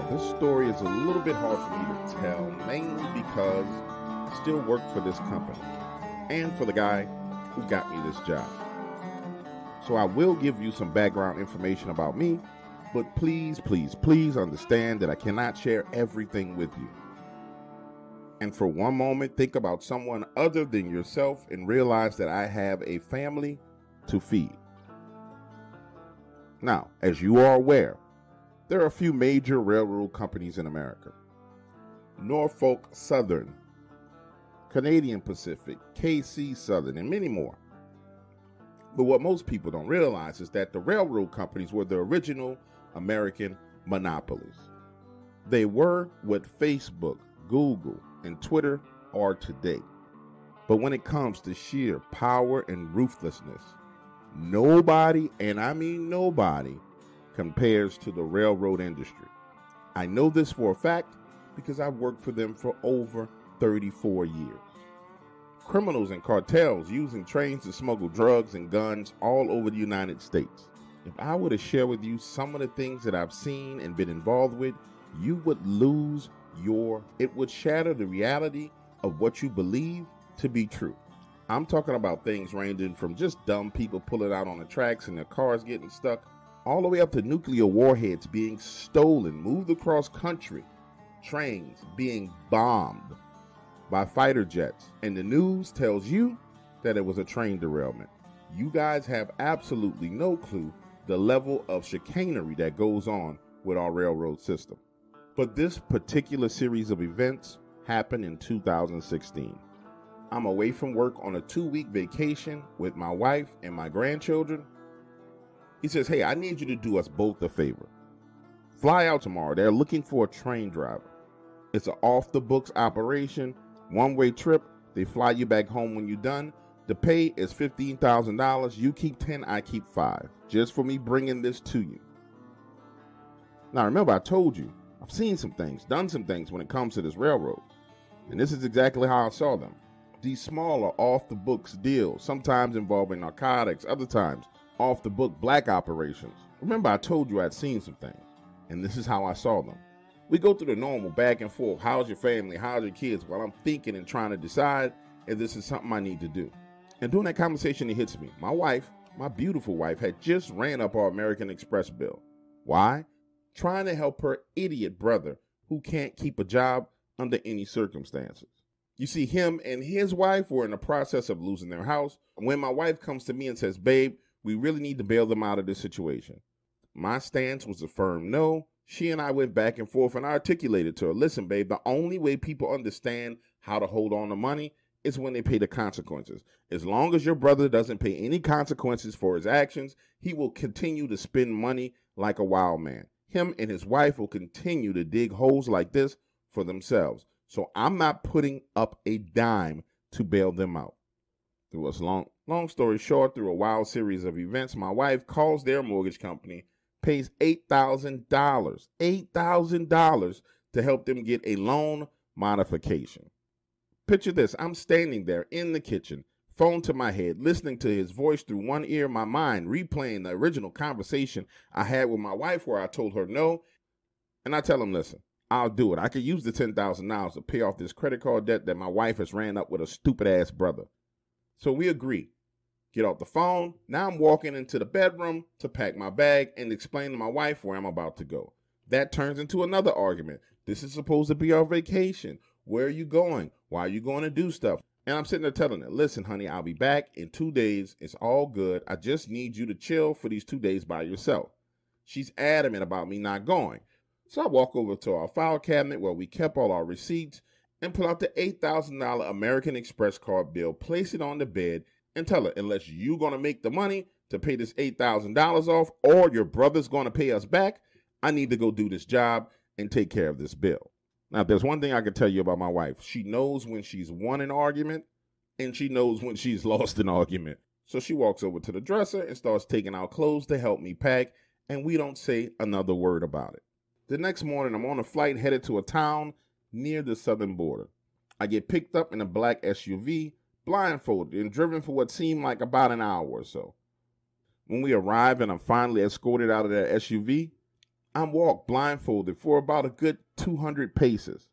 Now, this story is a little bit hard for me to tell, mainly because I still work for this company and for the guy who got me this job. So I will give you some background information about me, but please, please, please understand that I cannot share everything with you. And for one moment, think about someone other than yourself and realize that I have a family to feed. Now, as you are aware, there are a few major railroad companies in America. Norfolk Southern, Canadian Pacific, KC Southern, and many more. But what most people don't realize is that the railroad companies were the original American monopolies. They were what Facebook, Google, and Twitter are today. But when it comes to sheer power and ruthlessness, nobody, and I mean nobody, compares to the railroad industry. I know this for a fact because I've worked for them for over 34 years. Criminals and cartels using trains to smuggle drugs and guns all over the United States. If I were to share with you some of the things that I've seen and been involved with, you would lose it would shatter the reality of what you believe to be true. I'm talking about things ranging from just dumb people pulling out on the tracks and their cars getting stuck, all the way up to nuclear warheads being stolen, moved across country, trains being bombed by fighter jets, and the news tells you that it was a train derailment. You guys have absolutely no clue the level of chicanery that goes on with our railroad system. But this particular series of events happened in 2016. I'm away from work on a 2-week vacation with my wife and my grandchildren. He says, hey, I need you to do us both a favor. Fly out tomorrow. They're looking for a train driver. It's an off-the-books operation, one-way trip. They fly you back home when you're done. The pay is $15,000. You keep 10, I keep 5. Just for me bringing this to you. Now, remember, I told you, I've seen some things, done some things when it comes to this railroad. And this is exactly how I saw them. These smaller off-the-books deals, sometimes involving narcotics, other times off-the-book black operations. Remember, I told you I'd seen some things, and this is how I saw them. We go through the normal back and forth, how's your family, how's your kids, while I'm thinking and trying to decide if this is something I need to do. And during that conversation, it hits me. My wife, my beautiful wife, had just ran up our American Express bill. Why? Trying to help her idiot brother who can't keep a job under any circumstances. You see, him and his wife were in the process of losing their house when my wife comes to me and says, babe, we really need to bail them out of this situation. My stance was a firm no. She and I went back and forth and I articulated to her, listen, babe, the only way people understand how to hold on to money is when they pay the consequences. As long as your brother doesn't pay any consequences for his actions, he will continue to spend money like a wild man. Him and his wife will continue to dig holes like this for themselves. So I'm not putting up a dime to bail them out. It was long story short, through a wild series of events, my wife calls their mortgage company, pays $8,000 to help them get a loan modification. Picture this, I'm standing there in the kitchen, phone to my head, listening to his voice through one ear, my mind replaying the original conversation I had with my wife where I told her no, and I tell him, listen, I'll do it. I could use the $10,000 to pay off this credit card debt that my wife has ran up with a stupid ass brother. So we agree. Get off the phone. Now I'm walking into the bedroom to pack my bag and explain to my wife where I'm about to go. That turns into another argument. This is supposed to be our vacation. Where are you going? Why are you going to do stuff? And I'm sitting there telling her, listen, honey, I'll be back in 2 days. It's all good. I just need you to chill for these 2 days by yourself. She's adamant about me not going. So I walk over to our file cabinet where we kept all our receipts and pull out the $8,000 American Express card bill, place it on the bed, and tell her, unless you're going to make the money to pay this $8,000 off or your brother's going to pay us back, I need to go do this job and take care of this bill. Now, if there's one thing I can tell you about my wife, she knows when she's won an argument and she knows when she's lost an argument. So she walks over to the dresser and starts taking out clothes to help me pack, and we don't say another word about it. The next morning, I'm on a flight headed to a town near the southern border. I get picked up in a black SUV, blindfolded, and driven for what seemed like about an hour or so. When we arrive and I'm finally escorted out of that SUV, I'm walked blindfolded for about a good 200 paces.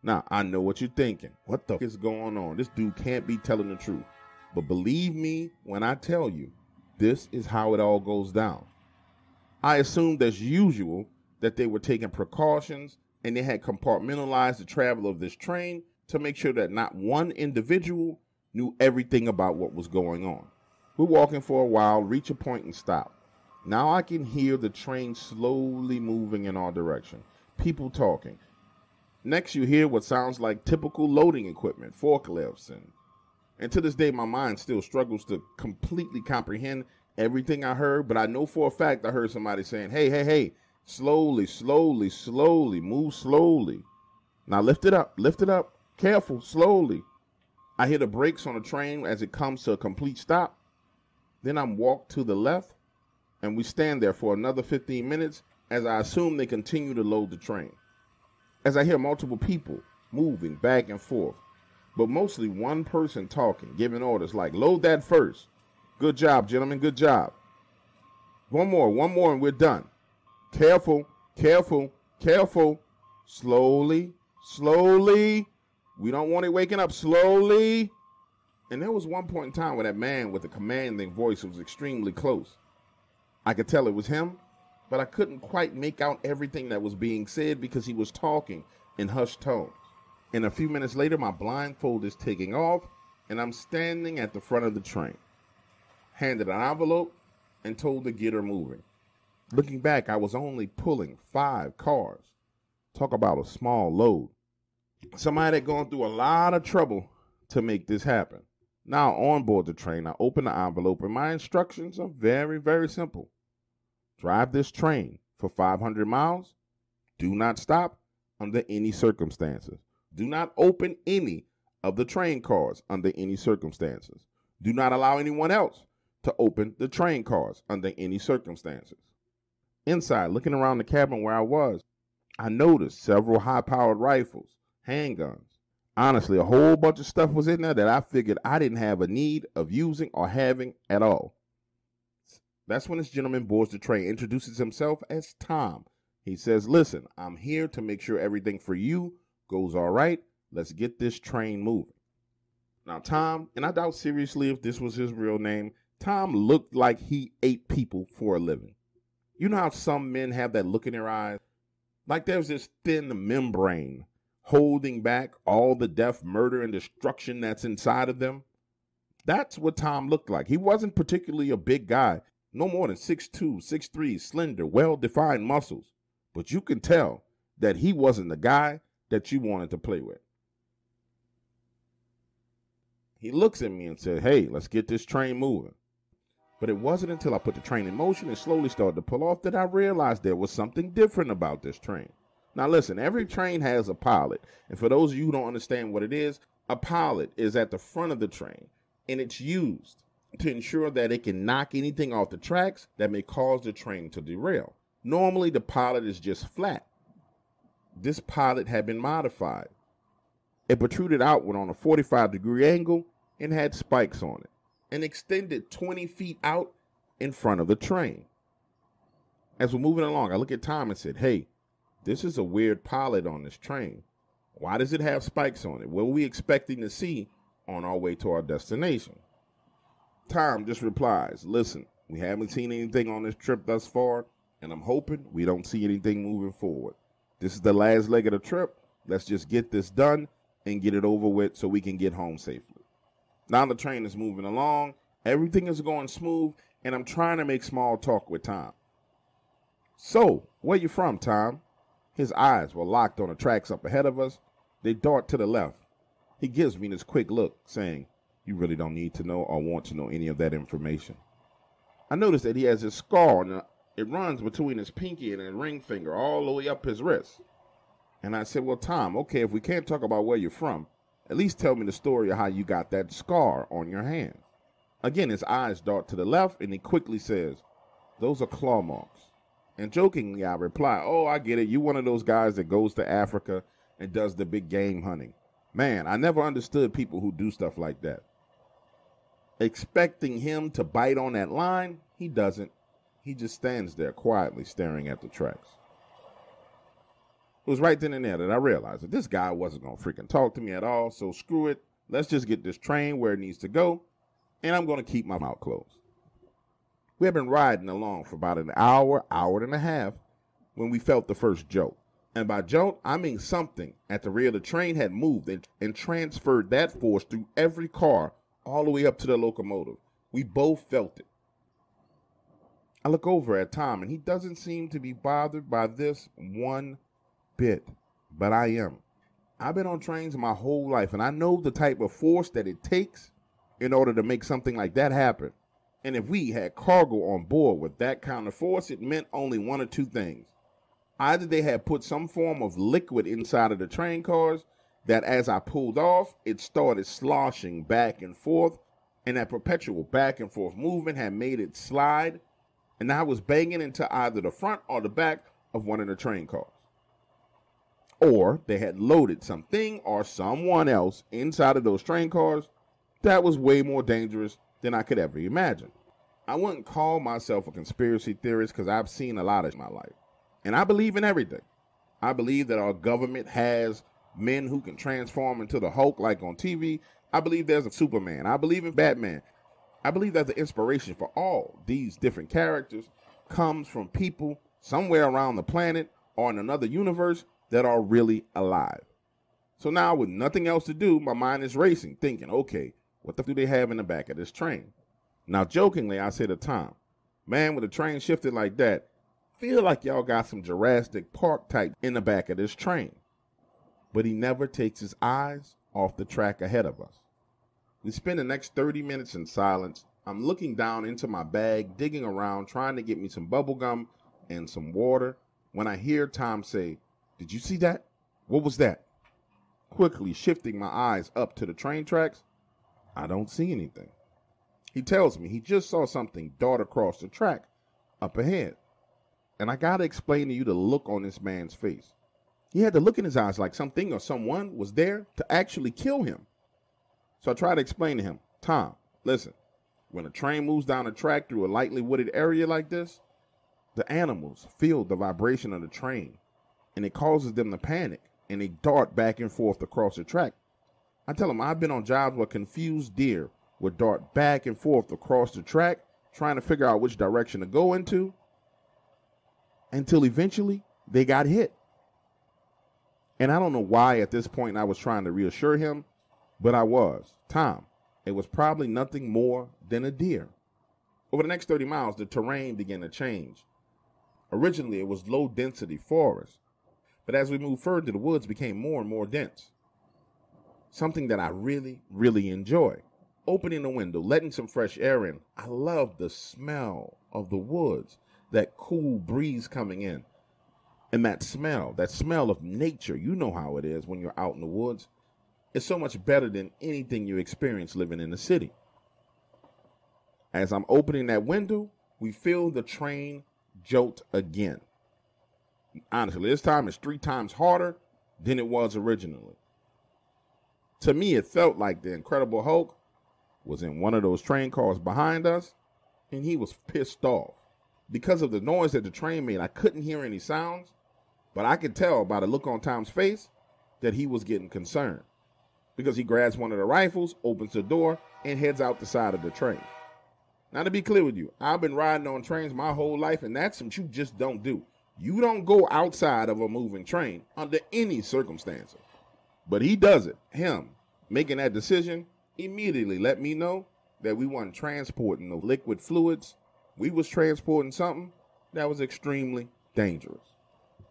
Now, I know what you're thinking. What the f is going on? This dude can't be telling the truth. But believe me when I tell you, this is how it all goes down. I assumed as usual that they were taking precautions and they had compartmentalized the travel of this train to make sure that not one individual knew everything about what was going on. We're walking for a while, reach a point and stop. Now I can hear the train slowly moving in our direction. People talking. Next you hear what sounds like typical loading equipment, forklifts, and to this day my mind still struggles to completely comprehend everything I heard, but I know for a fact I heard somebody saying, hey, slowly, move slowly. Now lift it up, careful, slowly. I hear the brakes on the train as it comes to a complete stop. Then I'm walked to the left, and we stand there for another 15 minutes as I assume they continue to load the train. As I hear multiple people moving back and forth, but mostly one person talking, giving orders like, load that first. Good job, gentlemen, good job. One more, and we're done. Careful. Slowly. We don't want it waking up, slowly. And there was one point in time where that man with the commanding voice was extremely close. I could tell it was him, but I couldn't quite make out everything that was being said because he was talking in hushed tones. And a few minutes later, my blindfold is taking off, and I'm standing at the front of the train, handed an envelope, and told to get her moving. Looking back, I was only pulling 5 cars. Talk about a small load. Somebody had gone through a lot of trouble to make this happen. Now, on board the train, I open the envelope, and my instructions are very, very simple. Drive this train for 500 miles. Do not stop under any circumstances. Do not open any of the train cars under any circumstances. Do not allow anyone else to open the train cars under any circumstances. Inside, looking around the cabin where I was, I noticed several high-powered rifles, handguns. Honestly, a whole bunch of stuff was in there that I figured I didn't have a need of using or having at all. That's when this gentleman boards the train, introduces himself as Tom. He says, listen, I'm here to make sure everything for you goes all right. Let's get this train moving. Now, Tom, and I doubt seriously if this was his real name, Tom looked like he ate people for a living. You know how some men have that look in their eyes? Like there's this thin membrane holding back all the death, murder, and destruction that's inside of them. That's what Tom looked like. He wasn't particularly a big guy, no more than 6'2", 6'3", slender, well-defined muscles. But you can tell that he wasn't the guy that you wanted to play with. He looks at me and said, hey, let's get this train moving. But it wasn't until I put the train in motion and slowly started to pull off that I realized there was something different about this train. Now listen, every train has a pilot. And for those of you who don't understand what it is, a pilot is at the front of the train, and it's used to ensure that it can knock anything off the tracks that may cause the train to derail. Normally, the pilot is just flat. This pilot had been modified. It protruded outward on a 45-degree angle and had spikes on it, and extended 20 feet out in front of the train. As we're moving along, I look at Tom and said, hey, this is a weird pilot on this train. Why does it have spikes on it? What were we expecting to see on our way to our destination? Tom just replies, listen, we haven't seen anything on this trip thus far, and I'm hoping we don't see anything moving forward. This is the last leg of the trip. Let's just get this done and get it over with so we can get home safely. Now the train is moving along. Everything is going smooth, and I'm trying to make small talk with Tom. So, where you from, Tom? His eyes were locked on the tracks up ahead of us. They dart to the left. He gives me this quick look, saying, you really don't need to know or want to know any of that information. I noticed that he has a scar, and it runs between his pinky and his ring finger all the way up his wrist. And I said, well, Tom, okay, if we can't talk about where you're from, at least tell me the story of how you got that scar on your hand. Again, his eyes dart to the left, and he quickly says, those are claw marks. And jokingly, I reply, oh, I get it. You one of those guys that goes to Africa and does the big game hunting. Man, I never understood people who do stuff like that. Expecting him to bite on that line, he doesn't. He just stands there quietly staring at the tracks. It was right then and there that I realized that this guy wasn't going to freaking talk to me at all, so screw it. Let's just get this train where it needs to go, and I'm going to keep my mouth closed. We had been riding along for about an hour, hour and a half, when we felt the first jolt. And by jolt, I mean something at the rear of the train had moved and transferred that force through every car all the way up to the locomotive. We both felt it. I look over at Tom, and he doesn't seem to be bothered by this one bit, but I am. I've been on trains my whole life, and I know the type of force that it takes in order to make something like that happen. And if we had cargo on board with that kind of force, it meant only one or two things. Either they had put some form of liquid inside of the train cars that as I pulled off, it started sloshing back and forth, and that perpetual back and forth movement had made it slide, and I was banging into either the front or the back of one of the train cars. Or they had loaded something or someone else inside of those train cars that was way more dangerous than I could ever imagine. I wouldn't call myself a conspiracy theorist because I've seen a lot of my life. And I believe in everything. I believe that our government has men who can transform into the Hulk like on TV. I believe there's a Superman. I believe in Batman. I believe that the inspiration for all these different characters comes from people somewhere around the planet or in another universe that are really alive. So now with nothing else to do, my mind is racing, thinking, okay, what the f do they have in the back of this train? Now, jokingly, I say to Tom, man, with a train shifted like that, feel like y'all got some Jurassic Park type in the back of this train. But he never takes his eyes off the track ahead of us. We spend the next 30 minutes in silence. I'm looking down into my bag, digging around, trying to get me some bubble gum and some water, when I hear Tom say, "Did you see that? What was that?" Quickly shifting my eyes up to the train tracks, I don't see anything. He tells me he just saw something dart across the track up ahead. And I gotta explain to you the look on this man's face. He had the look in his eyes like something or someone was there to actually kill him. So I try to explain to him, Tom, listen, when a train moves down a track through a lightly wooded area like this, the animals feel the vibration of the train, and it causes them to panic, and they dart back and forth across the track. I tell him I've been on jobs where confused deer would dart back and forth across the track, trying to figure out which direction to go into, until eventually they got hit. And I don't know why at this point I was trying to reassure him, but I was. Tom, it was probably nothing more than a deer. Over the next 30 miles, the terrain began to change. Originally, it was low-density forest, but as we moved further, the woods became more and more dense. Something that I really, really enjoy. Opening the window, letting some fresh air in. I love the smell of the woods, that cool breeze coming in. And that smell of nature, you know how it is when you're out in the woods. It's so much better than anything you experience living in the city. As I'm opening that window, we feel the train jolt again. Honestly, this time it's 3 times harder than it was originally. To me, it felt like the Incredible Hulk was in one of those train cars behind us, and he was pissed off. Because of the noise that the train made, I couldn't hear any sounds, but I could tell by the look on Tom's face that he was getting concerned. Because he grabs one of the rifles, opens the door, and heads out the side of the train. Now, to be clear with you, I've been riding on trains my whole life, and that's what you just don't do. You don't go outside of a moving train under any circumstances. But he does it. Him making that decision immediately let me know that we weren't transporting no liquid fluids. We was transporting something that was extremely dangerous.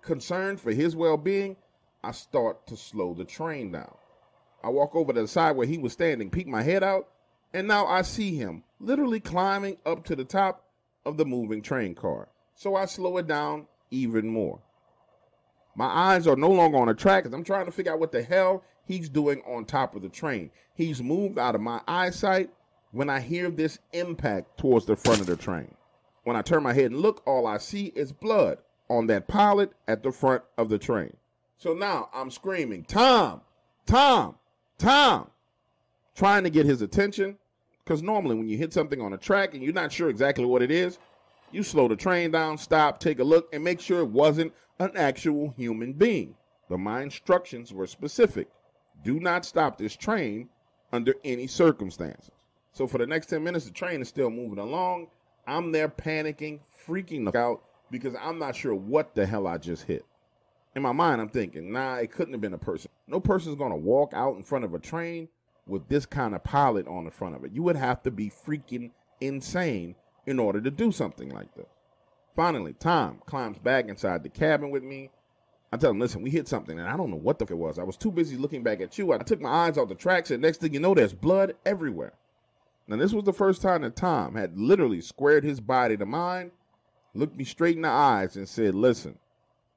Concerned for his well-being, I start to slow the train down. I walk over to the side where he was standing, peek my head out, and now I see him literally climbing up to the top of the moving train car. So I slow it down even more. My eyes are no longer on the track because I'm trying to figure out what the hell he's doing on top of the train. He's moved out of my eyesight when I hear this impact towards the front of the train. When I turn my head and look, all I see is blood on that pilot at the front of the train. So now I'm screaming, Tom, Tom, Tom, trying to get his attention, because normally when you hit something on a track and you're not sure exactly what it is, You slow the train down, stop, take a look, and make sure it wasn't an actual human being. But my instructions were specific. Do not stop this train under any circumstances. So for the next 10 minutes, the train is still moving along. I'm there panicking, freaking out, because I'm not sure what the hell I just hit. In my mind, I'm thinking, nah, it couldn't have been a person. No person's going to walk out in front of a train with this kind of pilot on the front of it. You would have to be freaking insane in order to do something like this. Finally, Tom climbs back inside the cabin with me. I tell him, listen, we hit something, and I don't know what the fuck it was. I was too busy looking back at you. I took my eyes off the tracks, and next thing you know, there's blood everywhere. Now, this was the first time that Tom had literally squared his body to mine, looked me straight in the eyes, and said, listen,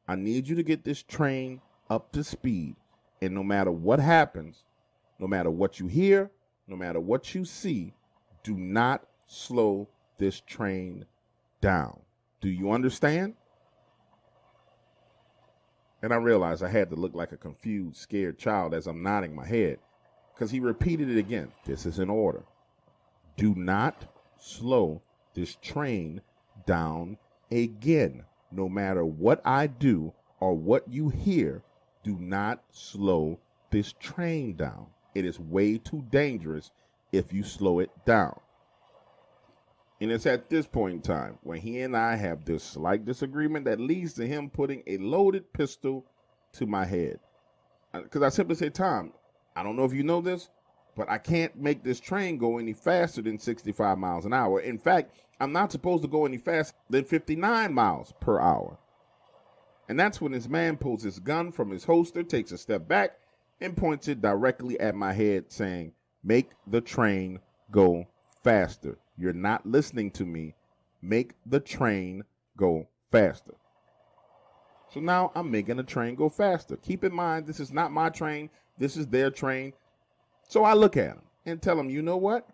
I need you to get this train up to speed, and no matter what happens, no matter what you hear, no matter what you see, do not slow this train down. Do you understand? And I realized I had to look like a confused, scared child as I'm nodding my head, because he repeated it again. This is an order. Do not slow this train down again. No matter what I do or what you hear, do not slow this train down. It is way too dangerous if you slow it down. And it's at this point in time when he and I have this slight disagreement that leads to him putting a loaded pistol to my head. Because I simply say, Tom, I don't know if you know this, but I can't make this train go any faster than 65 miles an hour. In fact, I'm not supposed to go any faster than 59 miles per hour. And that's when this man pulls his gun from his holster, takes a step back, and points it directly at my head, saying, make the train go faster. You're not listening to me. Make the train go faster. So now I'm making the train go faster. Keep in mind, this is not my train. This is their train. So I look at him and tell him, you know what?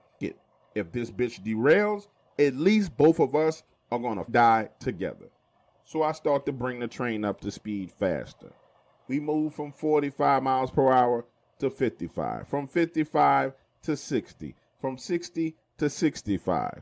If this bitch derails, at least both of us are going to die together. So I start to bring the train up to speed faster. We move from 45 miles per hour to 55, from 55 to 60, from 60 to 65.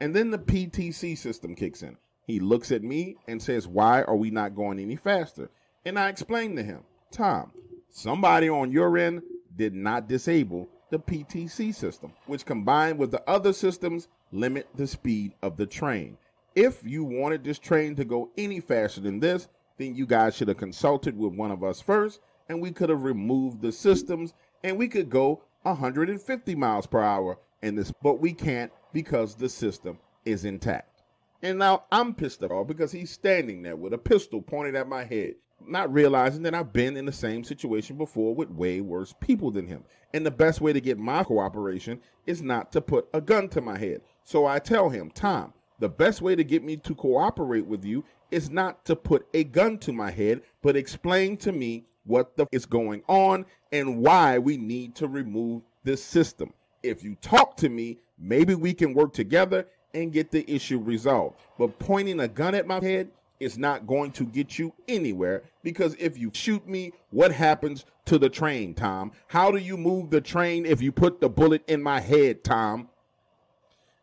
And then the PTC system kicks in. He looks at me and says, why are we not going any faster? And I explain to him, Tom, somebody on your end did not disable the PTC system, which combined with the other systems limit the speed of the train. If you wanted this train to go any faster than this, then you guys should have consulted with one of us first, and we could have removed the systems, and we could go 150 miles per hour in this, but we can't because the system is intact. And now I'm pissed off because he's standing there with a pistol pointed at my head, not realizing that I've been in the same situation before with way worse people than him. And the best way to get my cooperation is not to put a gun to my head. So I tell him, Tom, the best way to get me to cooperate with you is not to put a gun to my head, but explain to me what the is going on and why we need to remove this system. If you talk to me, maybe we can work together and get the issue resolved. But pointing a gun at my head is not going to get you anywhere, because if you shoot me, what happens to the train, Tom? How do you move the train if you put the bullet in my head, Tom?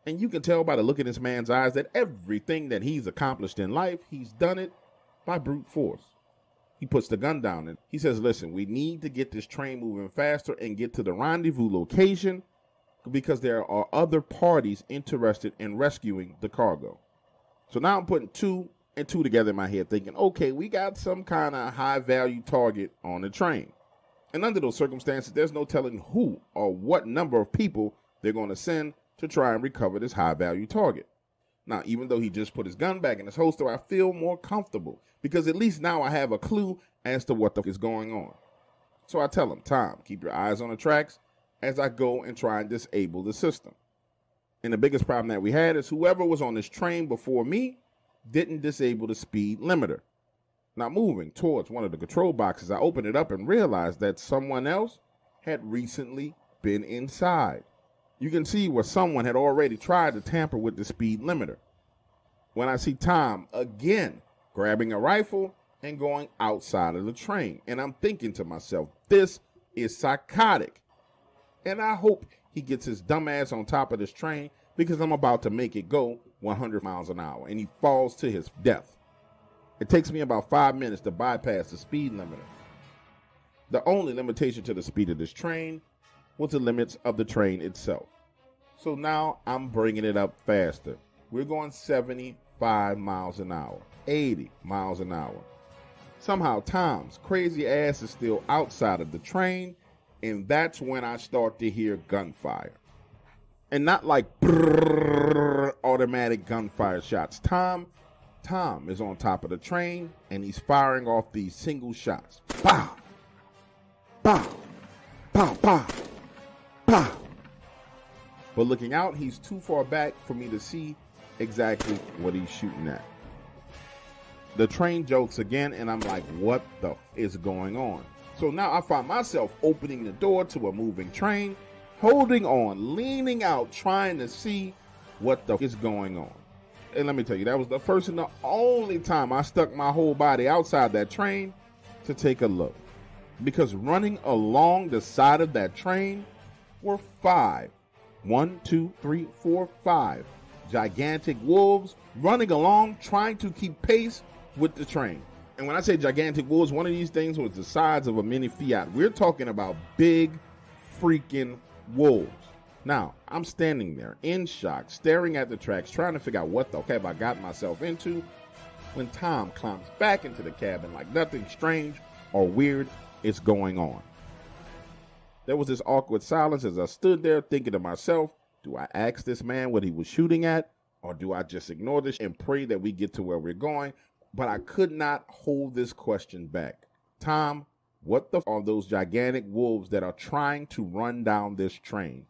And you can tell by the look in this man's eyes that everything that he's accomplished in life, he's done it by brute force. He puts the gun down and he says, listen, we need to get this train moving faster and get to the rendezvous location because there are other parties interested in rescuing the cargo. So now I'm putting two and two together in my head thinking, okay, we got some kind of high value target on the train. And under those circumstances, there's no telling who or what number of people they're going to send to try and recover this high value target. Now, even though he just put his gun back in his holster, I feel more comfortable because at least now I have a clue as to what the f is going on. So I tell him, Tom, keep your eyes on the tracks as I go and try and disable the system. And the biggest problem that we had is whoever was on this train before me didn't disable the speed limiter. Now, moving towards one of the control boxes, I opened it up and realized that someone else had recently been inside. You can see where someone had already tried to tamper with the speed limiter. When I see Tom again grabbing a rifle and going outside of the train. And I'm thinking to myself, this is psychotic. And I hope he gets his dumb ass on top of this train because I'm about to make it go 100 miles an hour, and he falls to his death. It takes me about 5 minutes to bypass the speed limiter. The only limitation to the speed of this train was the limits of the train itself. So now I'm bringing it up faster. We're going 75 miles an hour, 80 miles an hour. Somehow Tom's crazy ass is still outside of the train, and that's when I start to hear gunfire. And not like brrr, automatic gunfire shots. Tom is on top of the train, and he's firing off these single shots. Pow! Pow! Pow! Pow! Pow! But looking out, he's too far back for me to see exactly what he's shooting at. The train jolts again, and I'm like, what the is going on? So now I find myself opening the door to a moving train, holding on, leaning out, trying to see what the is going on. And let me tell you, that was the first and the only time I stuck my whole body outside that train to take a look. Because running along the side of that train were 5 gigantic wolves running along, trying to keep pace with the train. And when I say gigantic wolves, one of these things was the size of a mini Fiat. We're talking about big freaking wolves. Now, I'm standing there in shock, staring at the tracks, trying to figure out what the heck I got myself into, when Tom climbs back into the cabin like nothing strange or weird is going on. There was this awkward silence as I stood there thinking to myself, do I ask this man what he was shooting at, or do I just ignore this and pray that we get to where we're going? But I could not hold this question back. Tom, what the are those gigantic wolves that are trying to run down this train?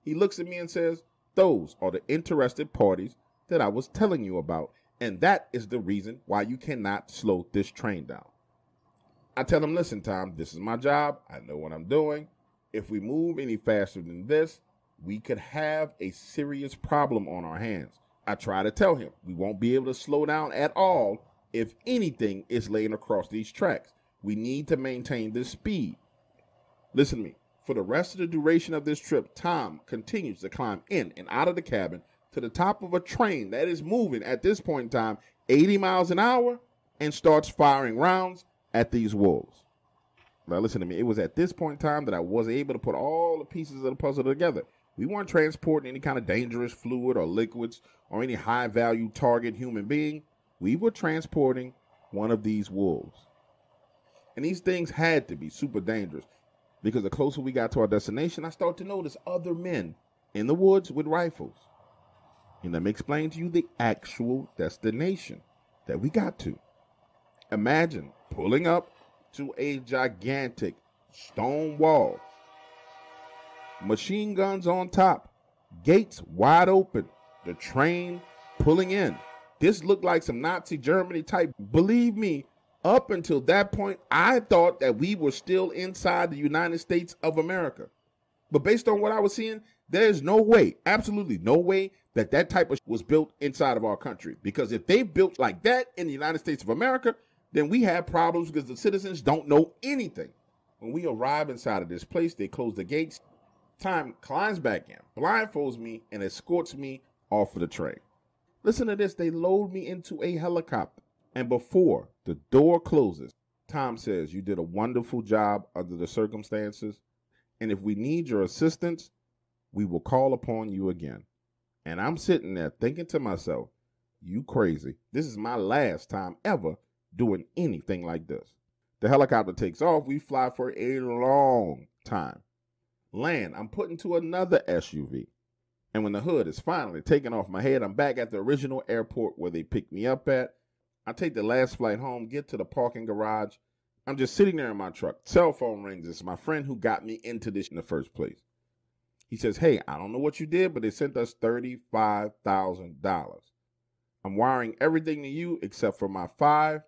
He looks at me and says, those are the interested parties that I was telling you about, and that is the reason why you cannot slow this train down. I tell him, listen, Tom, this is my job. I know what I'm doing. If we move any faster than this, we could have a serious problem on our hands. I try to tell him we won't be able to slow down at all if anything is laying across these tracks. We need to maintain this speed. Listen to me. For the rest of the duration of this trip, Tom continues to climb in and out of the cabin to the top of a train that is moving at this point in time 80 miles an hour and starts firing rounds at these wolves. Now listen to me. It was at this point in time that I was able to put all the pieces of the puzzle together. We weren't transporting any kind of dangerous fluid or liquids or any high-value target human being. We were transporting one of these wolves. And these things had to be super dangerous because the closer we got to our destination, I started to notice other men in the woods with rifles. And let me explain to you the actual destination that we got to. Imagine pulling up to a gigantic stone wall, machine guns on top, gates wide open, the train pulling in. This looked like some Nazi Germany type. Believe me, up until that point, I thought that we were still inside the United States of America. But based on what I was seeing, there's no way, absolutely no way, that that type of was built inside of our country. Because if they built like that in the United States of America, then we have problems because the citizens don't know anything. When we arrive inside of this place, they close the gates. Tom climbs back in, blindfolds me, and escorts me off of the train. Listen to this. They load me into a helicopter. And before the door closes, Tom says, you did a wonderful job under the circumstances. And if we need your assistance, we will call upon you again. And I'm sitting there thinking to myself, you crazy. This is my last time ever doing anything like this. The helicopter takes off. We fly for a long time. Land, I'm put into another SUV. And when the hood is finally taken off my head, I'm back at the original airport where they picked me up at. I take the last flight home, get to the parking garage. I'm just sitting there in my truck. Cell phone rings. It's my friend who got me into this in the first place. He says, hey, I don't know what you did, but they sent us $35,000. I'm wiring everything to you except for my 5.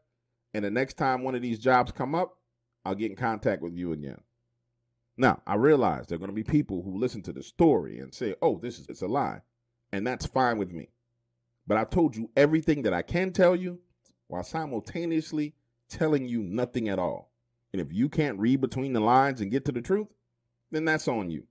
And the next time one of these jobs come up, I'll get in contact with you again. Now, I realize there are going to be people who listen to the story and say, oh, it's a lie. And that's fine with me. But I've told you everything that I can tell you while simultaneously telling you nothing at all. And if you can't read between the lines and get to the truth, then that's on you.